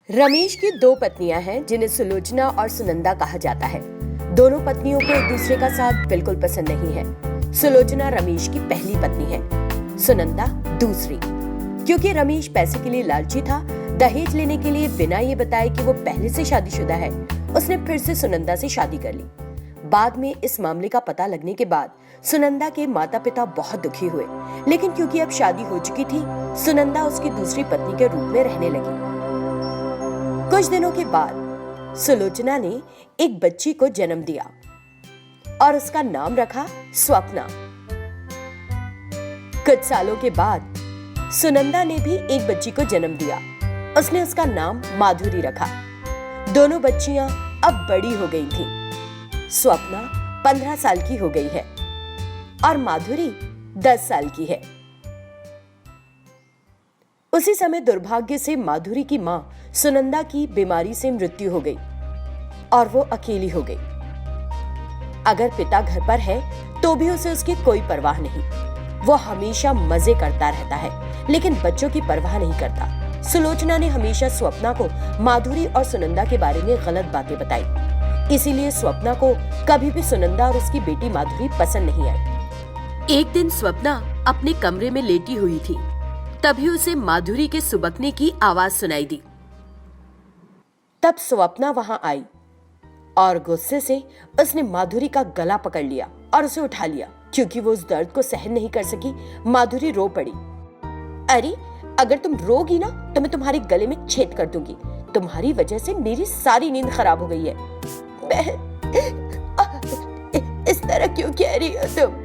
रमेश की दो पत्नियां हैं जिन्हें सुलोचना और सुनंदा कहा जाता है। दोनों पत्नियों को एक दूसरे का साथ बिल्कुल पसंद नहीं है। सुलोचना रमेश की पहली पत्नी है, सुनंदा दूसरी। क्योंकि रमेश पैसे के लिए लालची था, दहेज लेने के लिए बिना ये बताए कि वो पहले से शादीशुदा है, उसने फिर से सुनंदा से शादी कर ली। बाद में इस मामले का पता लगने के बाद सुनंदा के माता पिता बहुत दुखी हुए, लेकिन क्योंकि अब शादी हो चुकी थी, सुनंदा उसकी दूसरी पत्नी के रूप में रहने लगी। कुछ दिनों के बाद सुलोचना ने एक बच्ची को जन्म दिया और उसका नाम रखा स्वप्ना। कुछ सालों के बाद सुनंदा ने भी एक बच्ची को जन्म दिया, उसने उसका नाम माधुरी रखा। दोनों बच्चियां अब बड़ी हो गई थीं। स्वप्ना 15 साल की हो गई है और माधुरी 10 साल की है। उसी समय दुर्भाग्य से माधुरी की मां सुनंदा की बीमारी से मृत्यु हो गई और वो अकेली हो गई। अगर पिता घर पर है तो भी उसे उसकी कोई परवाह नहीं। वो हमेशा मजे करता रहता है, लेकिन बच्चों की परवाह नहीं करता। सुलोचना ने हमेशा स्वप्ना को माधुरी और सुनंदा के बारे में गलत बातें बताई, इसीलिए स्वप्ना को कभी भी सुनंदा और उसकी बेटी माधुरी पसंद नहीं आई। एक दिन स्वप्ना अपने कमरे में लेटी हुई थी, तभी उसे माधुरी के सुबकने की आवाज सुनाई दी। तब स्वप्ना वहां आई और गुस्से से उसने माधुरी का गला पकड़ लिया और उसे उठा लिया। क्योंकि वो उस दर्द को सहन नहीं कर सकी, माधुरी रो पड़ी। अरे, अगर तुम रोगी ना तो मैं तुम्हारे गले में छेद कर दूंगी। तुम्हारी वजह से मेरी सारी नींद खराब हो गई है। इस तरह क्यों कह रही हो तुम?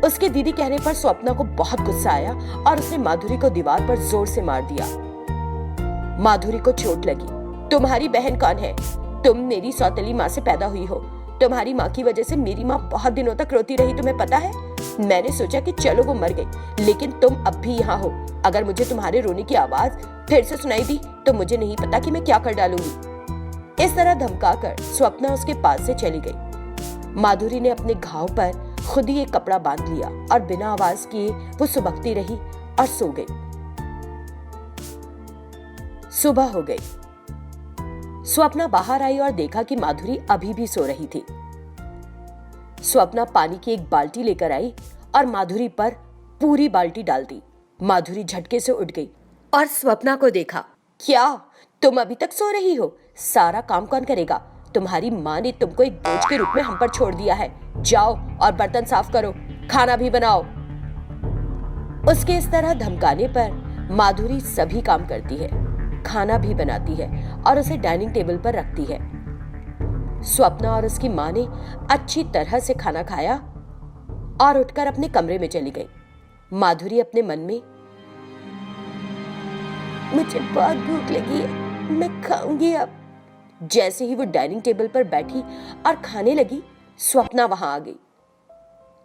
उसके दीदी कहने पर स्वप्ना को बहुत गुस्सा आया और उसने माधुरी को दीवार पर जोर से मार दिया। माधुरी को चोट लगी। तुम्हारी बहन कौन है? तुम मेरी सौतेली माँ से पैदा हुई हो। तुम्हारी माँ की वजह से मेरी माँ बहुत दिनों तक रोती रही, तुम्हें पता है? मैंने सोचा कि चलो वो मर गई, लेकिन तुम अब भी यहाँ हो। अगर मुझे तुम्हारे रोने की आवाज फिर से सुनाई दी तो मुझे नहीं पता कि मैं क्या कर डालूंगी। इस तरह धमकाकर स्वप्ना उसके पास से चली गई। माधुरी ने अपने घाव पर खुद ही एक कपड़ा बांध लिया और बिना आवाज किए वो सुबकती रही और सो गई। सुबह हो गई। स्वप्ना बाहर आई और देखा कि माधुरी अभी भी सो रही थी। स्वप्ना पानी की एक बाल्टी लेकर आई और माधुरी पर पूरी बाल्टी डाल दी। माधुरी झटके से उठ गई और स्वप्ना को देखा। क्या तुम अभी तक सो रही हो? सारा काम कौन करेगा? तुम्हारी माँ ने तुमको एक बोझ के रूप में हम पर छोड़ दिया है। जाओ और बर्तन साफ करो, खाना भी बनाओ। उसके इस तरह धमकाने पर माधुरी सभी काम करती है, खाना भी बनाती है और उसे डाइनिंग टेबल पर रखती है। स्वप्ना और उसकी माँ ने अच्छी तरह से खाना खाया और उठकर अपने कमरे में चली गई। माधुरी अपने मन में, मुझे बहुत भूख लगी है, मैं खाऊंगी अब। जैसे ही वो डाइनिंग टेबल पर बैठी और खाने लगी, स्वप्ना वहां आ गई।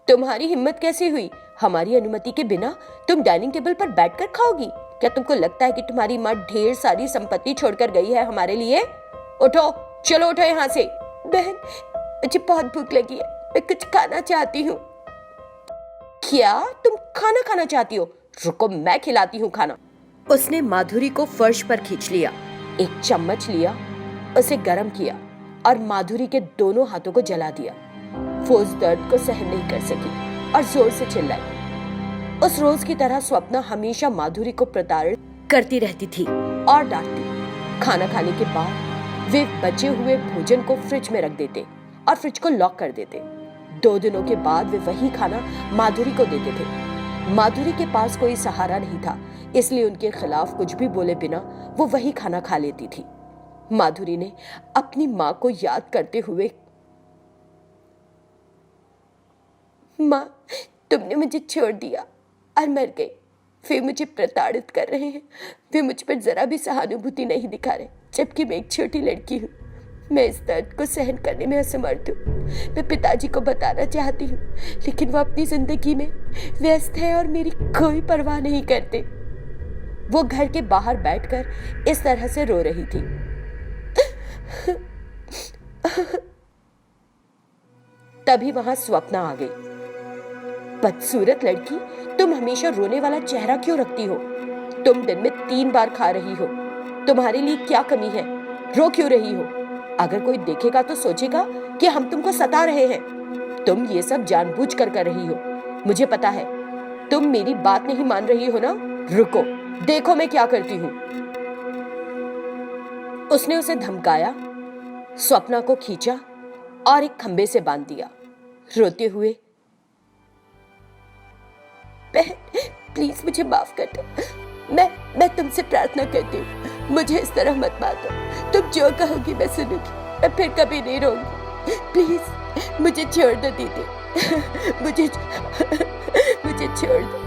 तुम्हारी हिम्मत कैसे हुई? हमारी अनुमति के बिना तुम डाइनिंग टेबल पर बैठकर खाओगी? क्या तुमको लगता है कि तुम्हारी माँ ढेर सारी संपत्ति छोड़कर गई है हमारे लिए? उठो, चलो उठो यहाँ से। बहन, मुझे बहुत भूख लगी है, मैं कुछ खाना चाहती हूँ। क्या तुम खाना खाना चाहती हो? रुको, मैं खिलाती हूँ खाना। उसने माधुरी को फर्श पर खींच लिया, एक चम्मच लिया, उसे गर्म किया और माधुरी के दोनों हाथों को जला दिया। वो उस दर्द को सहन नहीं कर सकी और जोर से चिल्लाई। उस रोज की तरह स्वप्ना हमेशा माधुरी को प्रताड़ित करती रहती थी और डांटती। खाना खाने के बाद वे बचे हुए भोजन को फ्रिज में रख देते और फ्रिज को लॉक कर देते। 2 दिनों के बाद वे वही खाना माधुरी को देते थे। माधुरी के पास कोई सहारा नहीं था, इसलिए उनके खिलाफ कुछ भी बोले बिना वो वही खाना खा लेती थी। माधुरी ने अपनी माँ को याद करते हुए, माँ, तुमने मुझे छोड़ दिया और मर गई। वे मुझे प्रताड़ित कर रहे हैं, वे मुझ पर जरा भी सहानुभूति नहीं दिखा रहे, जबकि मैं एक छोटी लड़की हूँ। मैं इस दर्द को सहन करने में असमर्थ हूँ। मैं पिताजी को बताना चाहती हूँ, लेकिन वो अपनी जिंदगी में व्यस्त है और मेरी कोई परवाह नहीं करते। वो घर के बाहर बैठकर इस तरह से रो रही थी। तभी वहां स्वप्ना आ गई। बदसूरत लड़की, तुम हमेशा रोने वाला चेहरा क्यों रखती हो? तुम दिन में 3 बार खा रही हो। तुम्हारे लिए क्या कमी है? रो क्यों रही हो? अगर कोई देखेगा तो सोचेगा कि हम तुमको सता रहे हैं। तुम ये सब जानबूझकर कर रही हो। मुझे पता है तुम मेरी बात नहीं मान रही हो ना। रुको, देखो मैं क्या करती हूँ। उसने उसे धमकाया, स्वप्ना को खींचा और एक खंबे से बांध दिया, रोते हुए, बहन प्लीज मुझे माफ कर दो। मैं तुमसे प्रार्थना करती हूँ, मुझे इस तरह मत मारो। तुम जो कहोगी मैं सुनूंगी, मैं फिर कभी नहीं रोऊंगी। प्लीज मुझे छोड़ दो दीदी, मुझे छोड़ दो।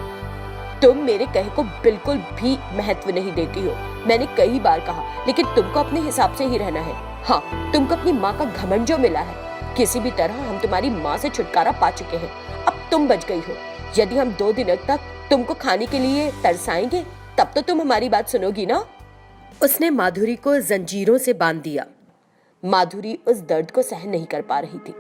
तुम मेरे कहे को बिल्कुल भी महत्व नहीं देती हो। मैंने कई बार कहा, लेकिन तुमको अपने हिसाब से ही रहना है। हाँ, तुमको अपनी माँ का घमंड जो मिला है। किसी भी तरह हम तुम्हारी माँ से छुटकारा पा चुके हैं, अब तुम बच गई हो। यदि हम 2 दिनों तक तुमको खाने के लिए तरसाएंगे तब तो तुम हमारी बात सुनोगी ना। उसने माधुरी को जंजीरों से बांध दिया। माधुरी उस दर्द को सहन नहीं कर पा रही थी,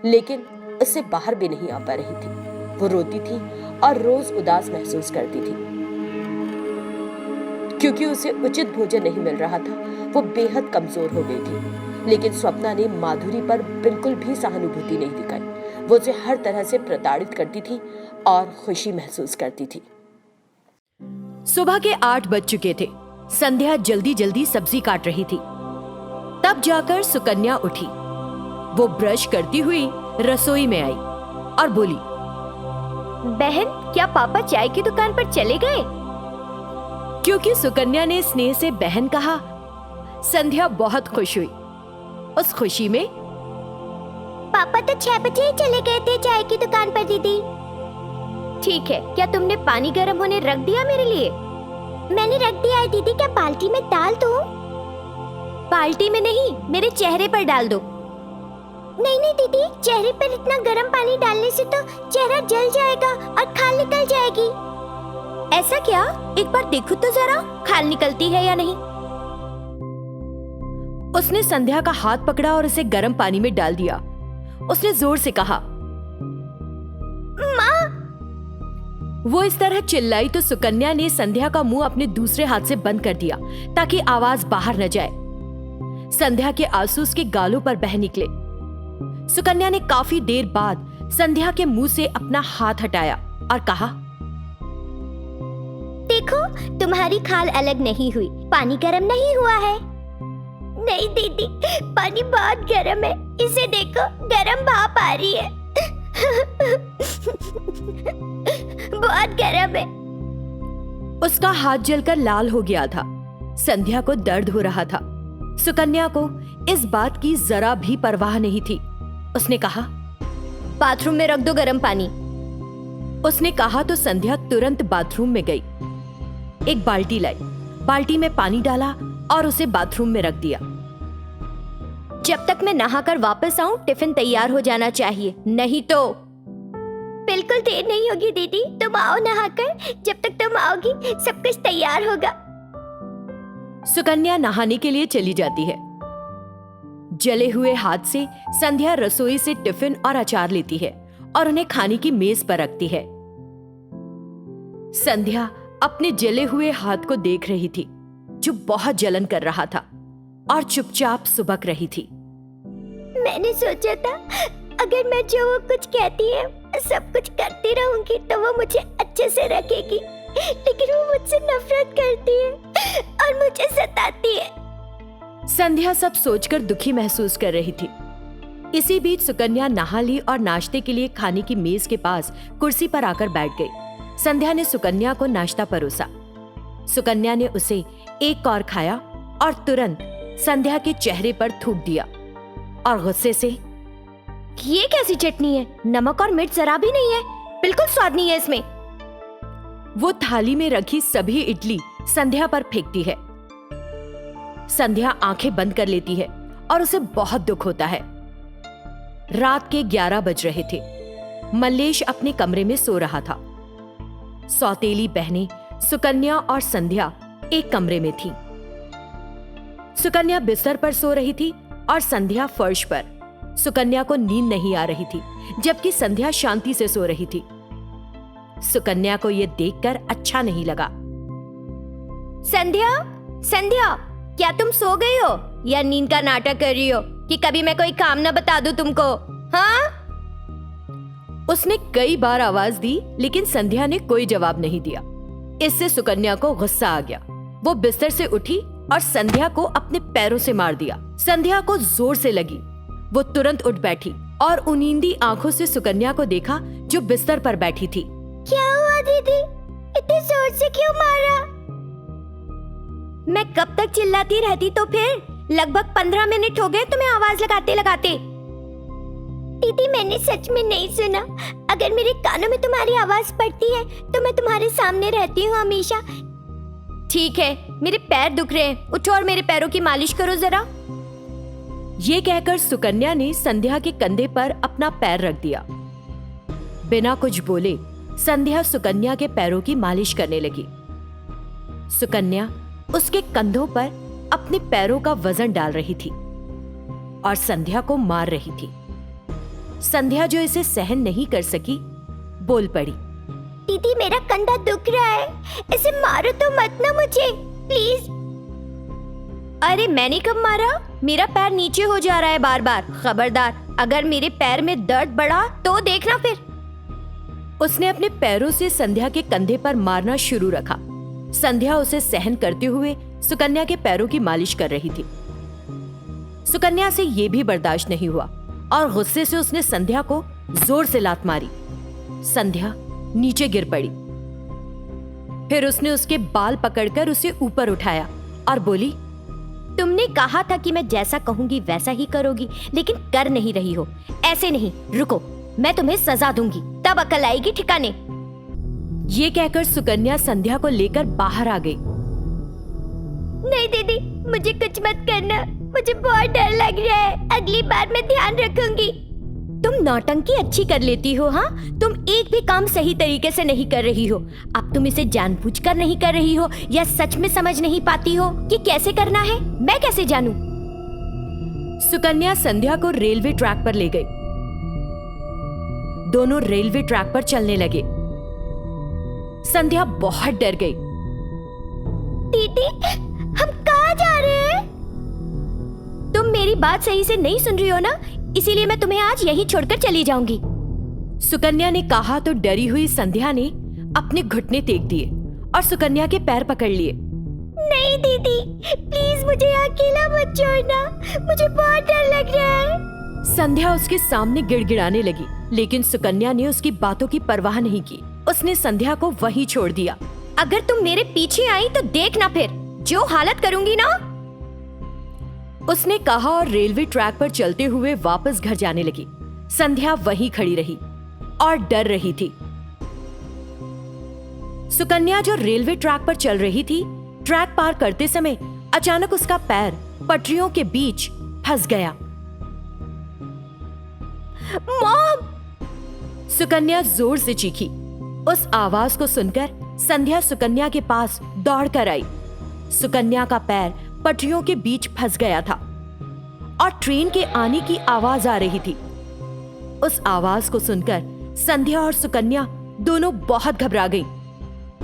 लेकिन उससे बाहर भी नहीं आ पा रही थी। वो रोती थी और रोज उदास महसूस करती थी। क्योंकि उसे उचित भोजन नहीं मिल रहा था, वो बेहद कमजोर हो गई थी। लेकिन स्वप्ना ने माधुरी पर बिल्कुल भी सहानुभूति नहीं दिखाई। वो उसे हर तरह से प्रताड़ित करती थी और खुशी महसूस करती थी। सुबह के 8 बज चुके थे। संध्या जल्दी जल्दी सब्जी काट रही थी। तब जाकर सुकन्या उठी। वो ब्रश करती हुई रसोई में आई और बोली, बहन क्या पापा चाय की दुकान पर चले गए? क्योंकि सुकन्या ने स्नेह से बहन कहा, संध्या बहुत खुश हुई। उस खुशी में, पापा तो 6 बजे ही चले गए थे चाय की दुकान पर दीदी। ठीक है, क्या तुमने पानी गर्म होने रख दिया मेरे लिए? मैंने रख दिया है दीदी, क्या बाल्टी में डाल दूं? बाल्टी में नहीं, मेरे चेहरे पर डाल दो। नहीं नहीं दीदी, चेहरे पर इतना गर्म पानी डालने से तो चेहरा जल जाएगा और खाल निकल जाएगी। ऐसा क्या? एक बार देखो तो जरा, खाल निकलती है या नहीं। उसने संध्या का हाथ पकड़ा और उसे गर्म पानी में डाल दिया। उसने जोर से कहा, माँ। वो इस तरह चिल्लाई तो सुकन्या ने संध्या का मुंह अपने दूसरे हाथ से बंद कर दिया ताकि आवाज बाहर न जाए। संध्या के आंसू उसके गालों पर बह निकले। सुकन्या ने काफी देर बाद संध्या के मुंह से अपना हाथ हटाया और कहा, देखो तुम्हारी खाल अलग नहीं हुई, पानी गर्म नहीं हुआ है। नहीं दीदी, पानी बहुत गर्म है, इसे देखो गर्म भाप आ रही है। बहुत गर्म है। उसका हाथ जलकर लाल हो गया था। संध्या को दर्द हो रहा था। सुकन्या को इस बात की जरा भी परवाह नहीं थी। उसने कहा, बाथरूम में रख दो गर्म पानी। उसने कहा तो संध्या तुरंत बाथरूम में गई। एक बाल्टी लाई, बाल्टी में पानी डाला और उसे बाथरूम में रख दिया। जब तक मैं नहाकर वापस आऊं टिफिन तैयार हो जाना चाहिए, नहीं तो। बिल्कुल देर नहीं होगी दीदी, तुम आओ नहाकर। जब तक तुम आओगी सब कुछ तैयार होगा। सुकन्या नहाने के लिए चली जाती है। जले हुए हाथ से संध्या रसोई से टिफिन और अचार लेती है और उन्हें खाने की मेज पर रखती है। संध्या अपने जले हुए हाथ को देख रही थी जो बहुत जलन कर रहा था और चुपचाप सुबक रही थी। मैंने सोचा था अगर मैं जो वो कुछ कहती है सब कुछ करती रहूंगी तो वो मुझे अच्छे से रखेगी, लेकिन वो मुझसे नफरत करती है और मुझे सताती है। संध्या सब सोचकर दुखी महसूस कर रही थी। इसी बीच सुकन्या नहा ली और नाश्ते के लिए खाने की मेज के पास कुर्सी पर आकर बैठ गई। संध्या ने सुकन्या को नाश्ता परोसा। सुकन्या ने उसे एक और खाया और तुरंत संध्या के चेहरे पर थूक दिया और गुस्से से, ये कैसी चटनी है? नमक और मिर्च जरा भी नहीं है, बिल्कुल स्वाद नहीं है इसमें। वो थाली में रखी सभी इडली संध्या पर फेंकती है। संध्या आंखें बंद कर लेती है और उसे बहुत दुख होता है। रात के 11 बज रहे थे। मल्लेश अपने कमरे में सो रहा था। सौतेली बहनें सुकन्या और संध्या एक कमरे में थीं। सुकन्या बिस्तर पर सो रही थी और संध्या फर्श पर। सुकन्या को नींद नहीं आ रही थी, जबकि संध्या शांति से सो रही थी। सुकन्या को यह देखकर अच्छा नहीं लगा। संध्या, संध्या, क्या तुम सो गई हो या नींद का नाटक कर रही हो कि कभी मैं कोई काम ना बता दूं तुमको? हाँ? उसने कई बार आवाज दी लेकिन संध्या ने कोई जवाब नहीं दिया। इससे सुकन्या को गुस्सा आ गया। वो बिस्तर से उठी और संध्या को अपने पैरों से मार दिया। संध्या को जोर से लगी। वो तुरंत उठ बैठी और उनींदी आंखों से सुकन्या को देखा जो बिस्तर पर बैठी थी। क्या हुआ दीदी? इतने जोर से क्यों मारा? मैं कब तक चिल्लाती रहती तो फिर? लगभग 15 मिनट हो गए तुम्हें आवाज लगाते लगाते। दीदी मैंने सच में नहीं सुना। अगर मेरे कानों में तुम्हारी आवाज पड़ती है तो मैं तुम्हारे सामने रहती हूँ हमेशा। ठीक है, मेरे पैर दुख रहे हैं, उठो और मेरे पैरों की मालिश करो जरा। ये कहकर सुकन्या ने संध्या के कंधे पर अपना पैर रख दिया। बिना कुछ बोले संध्या सुकन्या के पैरों की मालिश करने लगी। सुकन्या उसके कंधों पर अपने पैरों का वजन डाल रही थी और संध्या को मार रही थी। संध्या जो इसे सहन नहीं कर सकी, बोल पड़ी, दीदी मेरा कंधा दुख रहा है, इसे मारो तो मत ना मुझे, प्लीज। अरे मैंने कब मारा? मेरा पैर नीचे हो जा रहा है बार बार। खबरदार, अगर मेरे पैर में दर्द बढ़ा तो देखना फिर। उसने अपने पैरों से संध्या के कंधे पर मारना शुरू रखा। संध्या उसे सहन करते हुए सुकन्या के पैरों की मालिश कर रही थी। सुकन्या से ये भी बर्दाश्त नहीं हुआ और गुस्से से उसने संध्या को जोर से लात मारी। संध्या नीचे गिर पड़ी। फिर उसने उसके बाल पकड़कर उसे ऊपर उठाया और बोली, तुमने कहा था कि मैं जैसा कहूंगी वैसा ही करोगी, लेकिन कर नहीं रही हो। ऐसे नहीं, रुको, मैं तुम्हें सजा दूंगी, तब अकल आएगी ठिकाने। ये कहकर सुकन्या संध्या को लेकर बाहर आ गई। नहीं दीदी, मुझे कुछ मत करना, मुझे बहुत डर लग रहा है। अगली बार मैं ध्यान रखूंगी। तुम नौटंकी अच्छी कर लेती हो। हाँ, तुम एक भी काम सही तरीके से नहीं कर रही हो। अब तुम इसे जानबूझकर नहीं कर रही हो या सच में समझ नहीं पाती हो कि कैसे करना है? मैं कैसे जानूं? सुकन्या संध्या को रेलवे ट्रैक पर ले गई। दोनों रेलवे ट्रैक पर चलने लगे। संध्या बहुत डर गई। दीदी, हम कहाँ जा रहे हैं? तुम मेरी बात सही से नहीं सुन रही हो ना, इसीलिए मैं तुम्हें आज यहीं छोड़कर चली जाऊंगी। सुकन्या ने कहा तो डरी हुई संध्या ने अपने घुटने टेक दिए और सुकन्या के पैर पकड़ लिए। नहीं दीदी, प्लीज मुझे अकेला मत छोड़ना, मुझे बहुत डर लग रहा है। संध्या उसके सामने गिड़गिड़ाने लगी, लेकिन सुकन्या ने उसकी बातों की परवाह नहीं की। उसने संध्या को वहीं छोड़ दिया। अगर तुम मेरे पीछे आई तो देखना फिर जो हालत करूंगी ना। उसने कहा और रेलवे ट्रैक पर चलते हुए वापस घर जाने लगी। संध्या वहीं खड़ी रही और डर रही थी। सुकन्या जो रेलवे ट्रैक पर चल रही थी, ट्रैक पार करते समय अचानक उसका पैर पटरियों के बीच फंस गया। मॉम! सुकन्या जोर से चीखी। उस आवाज को सुनकर संध्या सुकन्या के पास दौड़कर आई। सुकन्या का पैर पटरियों के बीच फंस गया था और ट्रेन के आने की आवाज आ रही थी। उस आवाज को सुनकर संध्या और सुकन्या दोनों बहुत घबरा गईं।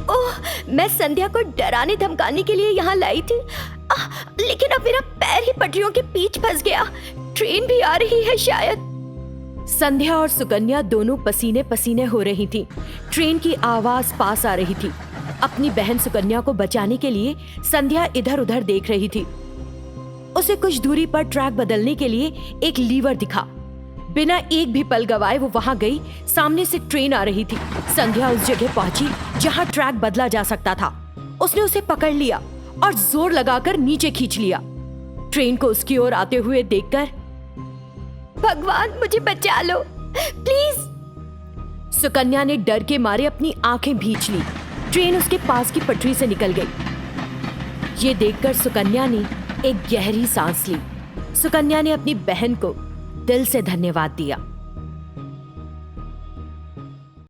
ओह, मैं संध्या को डराने धमकाने के लिए यहाँ लाई थी, लेकिन अब मेरा पैर ही पटरियों के बीच फंस गया। ट्रेन भी आ रही है शायद। संध्या और सुकन्या दोनों पसीने पसीने हो रही थी। ट्रेन की आवाज पास आ रही थी। अपनी बहन सुकन्या को बचाने के लिए संध्या इधर उधर देख रही थी। उसे कुछ दूरी पर ट्रैक बदलने के लिए एक लीवर दिखा। बिना एक भी पल गवाए वो वहां गई। सामने से ट्रेन आ रही थी। संध्या उस जगह पहुंची जहां ट्रैक बदला जा सकता था। उसने उसे पकड़ लिया और जोर लगाकर नीचे खींच लिया। ट्रेन को उसकी ओर आते हुए देखकर, भगवान मुझे बचा लो प्लीज। सुकन्या ने डर के मारे अपनी आंखें भींच ली। ट्रेन उसके पास की पटरी से निकल गई। ये देखकर सुकन्या ने एक गहरी सांस ली। सुकन्या ने अपनी बहन को दिल से धन्यवाद दिया।